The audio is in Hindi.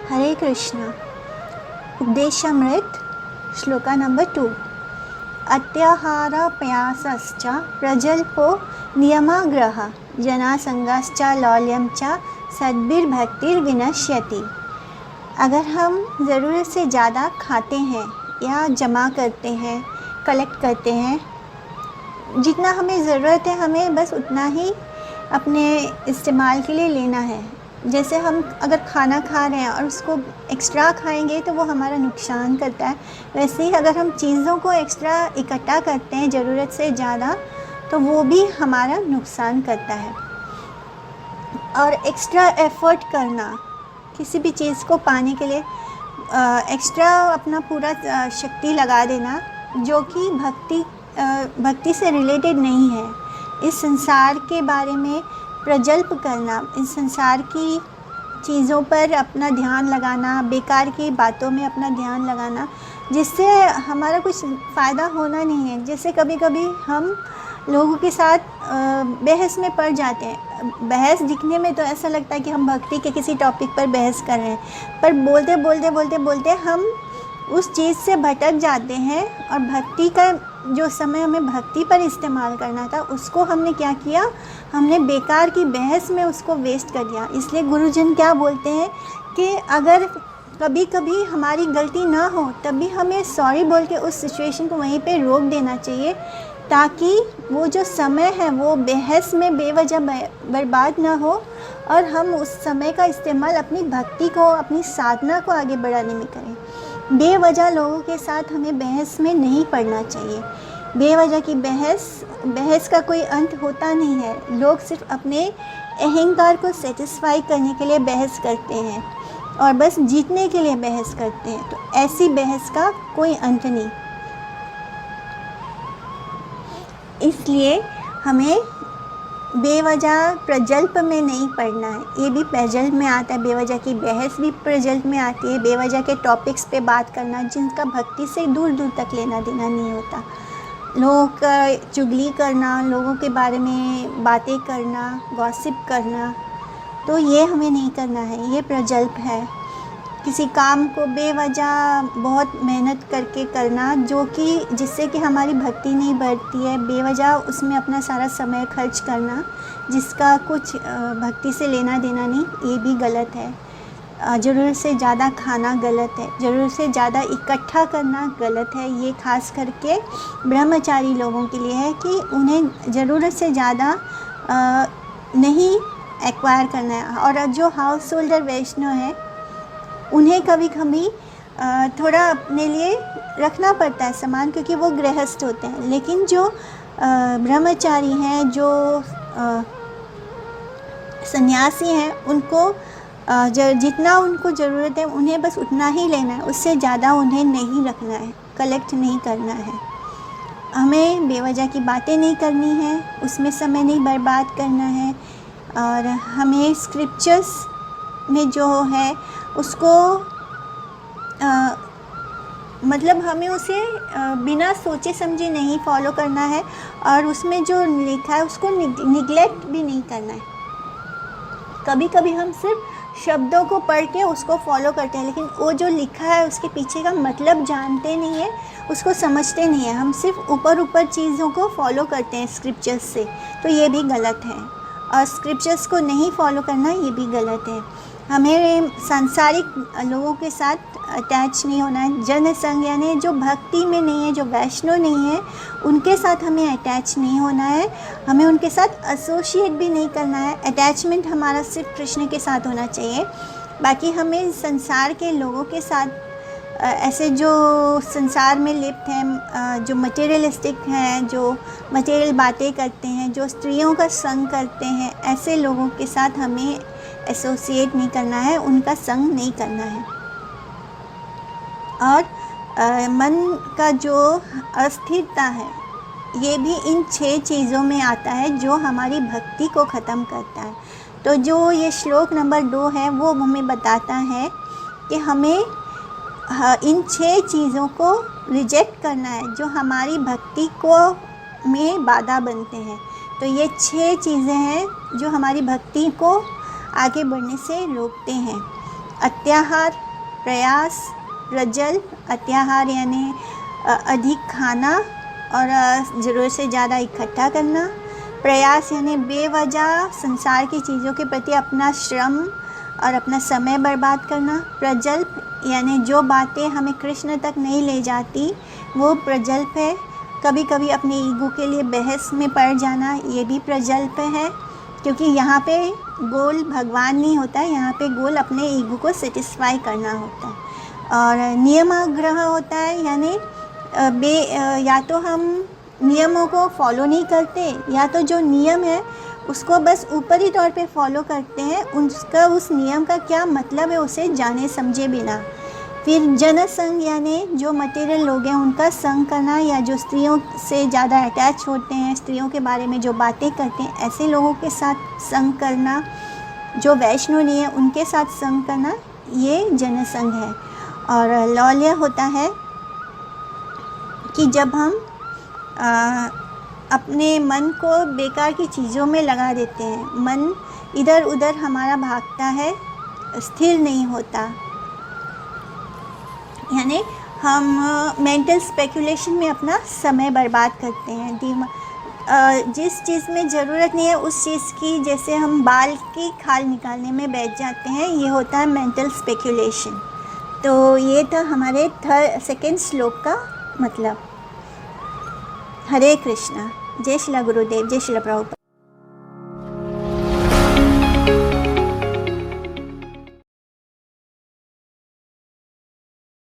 हरे कृष्ण। उपदेशामृत श्लोका नंबर 2। अत्याहारप्यासश्च प्रजल्पो नियमाग्रह जनासंगाश्च लौल्यं च सद्भिर्भक्तिर्विनश्यति। अगर हम ज़रूरत से ज़्यादा खाते हैं या जमा करते हैं, कलेक्ट करते हैं, जितना हमें ज़रूरत है हमें बस उतना ही अपने इस्तेमाल के लिए लेना है। जैसे हम अगर खाना खा रहे हैं और उसको एक्स्ट्रा खाएंगे तो वो हमारा नुकसान करता है, वैसे ही अगर हम चीज़ों को एक्स्ट्रा इकट्ठा करते हैं ज़रूरत से ज़्यादा तो वो भी हमारा नुकसान करता है। और एक्स्ट्रा एफ़र्ट करना, किसी भी चीज़ को पाने के लिए एक्स्ट्रा अपना पूरा शक्ति लगा देना जो कि भक्ति से रिलेटेड नहीं है। इस संसार के बारे में प्रजल्प करना, इस संसार की चीज़ों पर अपना ध्यान लगाना, बेकार की बातों में अपना ध्यान लगाना जिससे हमारा कुछ फ़ायदा होना नहीं है। जैसे कभी कभी हम लोगों के साथ बहस में पड़ जाते हैं। बहस दिखने में तो ऐसा लगता है कि हम भक्ति के किसी टॉपिक पर बहस कर रहे हैं, पर बोलते हम उस चीज़ से भटक जाते हैं और भक्ति का जो समय हमें भक्ति पर इस्तेमाल करना था उसको हमने क्या किया, हमने बेकार की बहस में उसको वेस्ट कर दिया। इसलिए गुरुजन क्या बोलते हैं कि अगर कभी कभी हमारी गलती ना हो तभी हमें सॉरी बोल के उस सिचुएशन को वहीं पे रोक देना चाहिए, ताकि वो जो समय है वो बहस में बेवजह बर्बाद ना हो और हम उस समय का इस्तेमाल अपनी भक्ति को, अपनी साधना को आगे बढ़ाने में करें। बेवजह लोगों के साथ हमें बहस में नहीं पड़ना चाहिए। बेवजह की बहस का कोई अंत होता नहीं है। लोग सिर्फ अपने अहंकार को सेटिस्फाई करने के लिए बहस करते हैं और बस जीतने के लिए बहस करते हैं, तो ऐसी बहस का कोई अंत नहीं। इसलिए हमें बेवजह प्रजल्प में नहीं पड़ना है। ये भी प्रजल्प में आता है, बेवजह की बहस भी प्रजल्प में आती है। बेवजह के टॉपिक्स पे बात करना जिनका भक्ति से दूर दूर तक लेना देना नहीं होता। लोगों का चुगली करना, लोगों के बारे में बातें करना, गॉसिप करना, तो ये हमें नहीं करना है। ये प्रजल्प है। किसी काम को बेवजह बहुत मेहनत करके करना जो कि जिससे कि हमारी भक्ति नहीं बढ़ती है, बेवजह उसमें अपना सारा समय खर्च करना जिसका कुछ भक्ति से लेना देना नहीं, ये भी गलत है। ज़रूरत से ज़्यादा खाना गलत है, ज़रूरत से ज़्यादा इकट्ठा करना गलत है। ये खास करके ब्रह्मचारी लोगों के लिए है कि उन्हें ज़रूरत से ज़्यादा नहीं एक्वायर करना है। और जो हाउस होल्डर वैष्णव है उन्हें कभी कभी थोड़ा अपने लिए रखना पड़ता है सामान, क्योंकि वो गृहस्थ होते हैं। लेकिन जो ब्रह्मचारी हैं, जो सन्यासी हैं, उनको जितना उनको ज़रूरत है उन्हें बस उतना ही लेना है, उससे ज़्यादा उन्हें नहीं रखना है, कलेक्ट नहीं करना है। हमें बेवजह की बातें नहीं करनी है, उसमें समय नहीं बर्बाद करना है। और हमें स्क्रिप्चर्स में जो है उसको मतलब हमें उसे बिना सोचे समझे नहीं फॉलो करना है और उसमें जो लिखा है उसको निगलेक्ट भी नहीं करना है। कभी कभी हम सिर्फ शब्दों को पढ़ के उसको फॉलो करते हैं, लेकिन वो जो लिखा है उसके पीछे का मतलब जानते नहीं है, उसको समझते नहीं है। हम सिर्फ ऊपर चीज़ों को फॉलो करते हैं स्क्रिप्चर्स से, तो ये भी गलत है। और स्क्रिप्चर्स को नहीं फॉलो करना ये भी गलत है। हमें सांसारिक लोगों के साथ अटैच नहीं होना है। जन संग यानी जो भक्ति में नहीं है, जो वैष्णव नहीं है, उनके साथ हमें अटैच नहीं होना है। हमें उनके साथ एसोसिएट भी नहीं करना है। अटैचमेंट हमारा सिर्फ कृष्ण के साथ होना चाहिए। बाकी हमें संसार के लोगों के साथ ऐसे जो संसार में लिप्त हैं, जो मटेरियलिस्टिक हैं, जो मटेरियल बातें करते हैं, जो स्त्रियों का संग करते हैं, ऐसे लोगों के साथ हमें एसोसिएट नहीं करना है, उनका संग नहीं करना है। और मन का जो अस्थिरता है ये भी इन 6 चीज़ों में आता है जो हमारी भक्ति को ख़त्म करता है। तो जो ये श्लोक नंबर 2 है वो हमें बताता है कि हमें इन 6 चीज़ों को रिजेक्ट करना है जो हमारी भक्ति को में बाधा बनते हैं। तो ये 6 चीज़ें हैं जो हमारी भक्ति को आगे बढ़ने से रोकते हैं। अत्याहार, प्रयास, प्रजल्प। अत्याहार यानी अधिक खाना और ज़रूरत से ज़्यादा इकट्ठा करना। प्रयास यानी बेवजह संसार की चीज़ों के प्रति अपना श्रम और अपना समय बर्बाद करना। प्रजल्प यानी जो बातें हमें कृष्ण तक नहीं ले जाती वो प्रजल्प है। कभी कभी अपने ईगो के लिए बहस में पड़ जाना, ये भी प्रजल्प है, क्योंकि यहाँ पे गोल भगवान नहीं होता है, यहाँ पे गोल अपने ईगो को सेटिस्फाई करना होता है। और नियमाग्रह होता है, यानी या तो हम नियमों को फॉलो नहीं करते, या तो जो नियम है उसको बस ऊपरी तौर पे फॉलो करते हैं, उसका उस नियम का क्या मतलब है उसे जाने समझे बिना। फिर जनसंग यानी जो मटेरियल लोग हैं उनका संग करना, या जो स्त्रियों से ज़्यादा अटैच होते हैं, स्त्रियों के बारे में जो बातें करते हैं, ऐसे लोगों के साथ संग करना। जो वैष्णव नहीं है उनके साथ संग करना, ये जनसंग है। और लौल्य होता है कि जब हम अपने मन को बेकार की चीज़ों में लगा देते हैं, मन इधर उधर हमारा भागता है, स्थिर नहीं होता, यानी हम मेंटल स्पेकुलेशन में अपना समय बर्बाद करते हैं। जिस चीज़ में ज़रूरत नहीं है उस चीज़ की, जैसे हम बाल की खाल निकालने में बैठ जाते हैं, ये होता है मेंटल स्पेकुलेशन। तो ये था हमारे सेकेंड श्लोक का मतलब। हरे कृष्णा। जय श्री गुरुदेव, जय श्री प्रभुपाद।